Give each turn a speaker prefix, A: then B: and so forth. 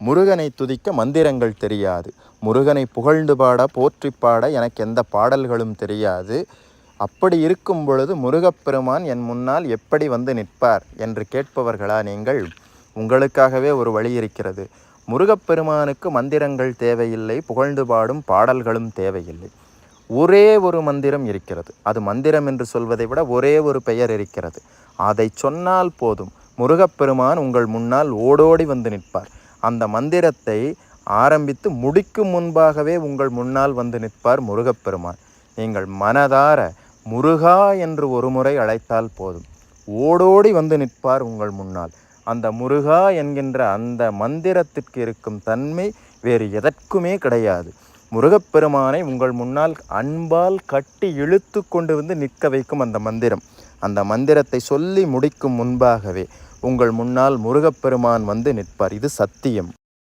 A: முருகனை துதிக்க மந்திரங்கள் தெரியாது, முருகனை புகழ்ந்து பாட போற்றி பாட எனக்கு எந்த பாடல்களும் தெரியாது. அப்படி இருக்கும் பொழுது முருகப்பெருமான் என் முன்னால் எப்படி வந்து நிற்பார் என்று கேட்பவர்களா நீங்கள்? உங்களுக்காகவே ஒரு வழி இருக்கிறது. முருகப்பெருமானுக்கு மந்திரங்கள் தேவையில்லை, புகழ்ந்து பாடும் பாடல்களும் தேவையில்லை. ஒரே ஒரு மந்திரம் இருக்கிறது. அது மந்திரம் என்று சொல்வதை விட ஒரே ஒரு பெயர் இருக்கிறது. அதை சொன்னால் போதும், முருகப்பெருமான் உங்கள் முன்னால் ஓடோடி வந்து நிற்பார். அந்த மந்திரத்தை ஆரம்பித்து முடிக்கும் முன்பாகவே உங்கள் முன்னால் வந்து நிற்பார் முருகப்பெருமான். நீங்கள் மனதார முருகா என்று ஒரு முறை அழைத்தால் போதும், ஓடோடி வந்து நிற்பார் உங்கள் முன்னால். அந்த முருகா என்கின்ற அந்த மந்திரத்திற்கு இருக்கும் தன்மை வேறு எதற்குமே கிடையாது. முருகப்பெருமானை உங்கள் முன்னால் அன்பால் கட்டி இழுத்து கொண்டு வந்து நிற்க வைக்கும் அந்த மந்திரம். அந்த மந்திரத்தை சொல்லி முடிக்கும் முன்பாகவே உங்கள் முன்னால் முருகப்பெருமான் வந்து நிற்பார். இது சத்தியம்.